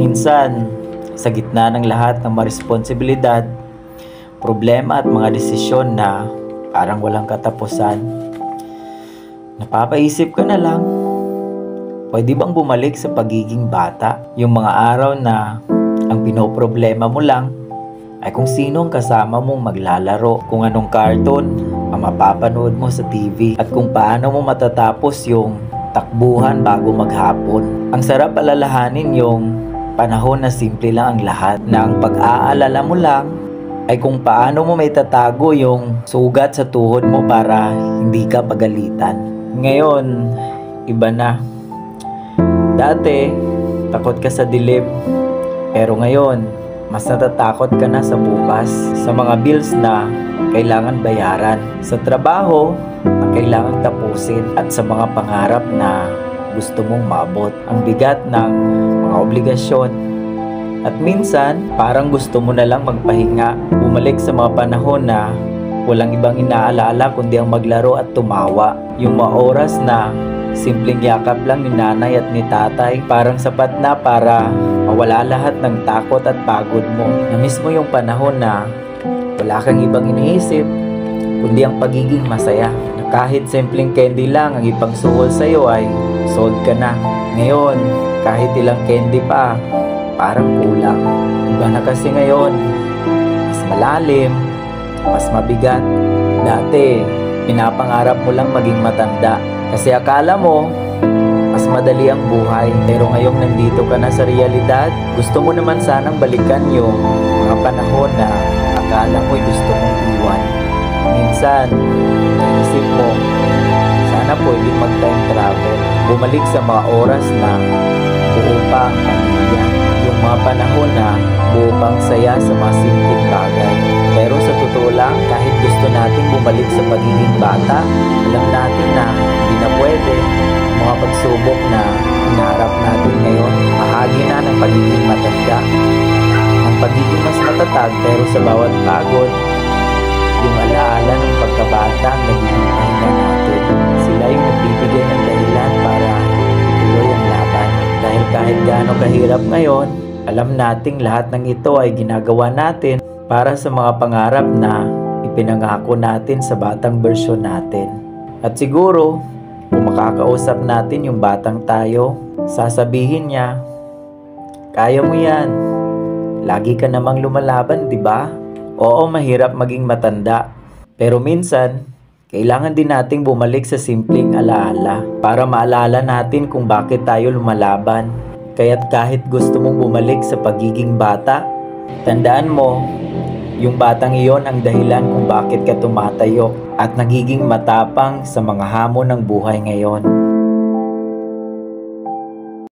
Minsan, sa gitna ng lahat ng mga responsibilidad, problema at mga desisyon na parang walang katapusan, napapaisip ka na lang, pwede bang bumalik sa pagiging bata? Yung mga araw na ang pinoproblema mo lang ay kung sino ang kasama mong maglalaro, kung anong cartoon ang mapapanood mo sa TV, at kung paano mo matatapos yung takbuhan bago maghapon. Ang sarap alalahanin yung panahon na simple lang ang lahat, na ang pag-aalala mo lang ay kung paano mo may tatago yung sugat sa tuhod mo para hindi ka pagalitan. Ngayon, iba na. Dati, takot ka sa dilim, pero ngayon, mas natatakot ka na sa bukas, sa mga bills na kailangan bayaran, sa trabaho na kailangan tapusin, at sa mga pangarap na gusto mong maabot. Ang bigat ng mga obligasyon. At minsan, parang gusto mo na lang magpahinga, bumalik sa mga panahon na walang ibang inaalala kundi ang maglaro at tumawa. Yung mga oras na simpleng yakap lang ni nanay at ni tatay, parang sapat na para mawala lahat ng takot at pagod mo. Namiss mo yung panahon na wala kang ibang iniisip kundi ang pagiging masaya, na kahit simpleng candy lang ang ipangsuhol sa'yo ay sold ka na. Ngayon, kahit ilang candy pa, parang kulang. Iba na kasi ngayon, mas malalim, mas mabigat. Dati, pinapangarap mo lang maging matanda kasi akala mo mas madali ang buhay. Pero ngayong nandito ka na sa realidad, gusto mo naman sanang balikan yung mga panahon na akala mo'y gusto mong iwan. Minsan, isip mo, sana pwede mag-time travel, bumalik sa mga oras na buo pa ang pamilya, yung mga panahon na buo pang saya sa mga simpleng bagay. Pero sa totoo lang, kahit gusto nating bumalik sa pagiging bata, alam natin na hindi na pwede. Mga pagsubok na hinaharap natin ngayon, bahagi na ng pagiging matanda, ang pagiging mas matatag. Pero sa bawat pagod, yung alaala ng pagkabata ang nagiging pahinga natin. Sila yung nagbibigay ng dahilan para ituloy ang laban. Dahil kahit gaano kahirap ngayon, alam nating lahat ng ito ay ginagawa natin para sa mga pangarap na ipinangako natin sa batang bersyon natin. At siguro, kung makakausap natin yung batang tayo, sasabihin niya, kaya mo yan. Lagi ka namang lumalaban, di ba? Oo, mahirap maging matanda. Pero minsan, kailangan din nating bumalik sa simpleng alaala para maalala natin kung bakit tayo lumalaban. Kaya't kahit gusto mong bumalik sa pagiging bata, tandaan mo, yung batang iyon ang dahilan kung bakit ka tumatayo at nagiging matapang sa mga hamon ng buhay ngayon.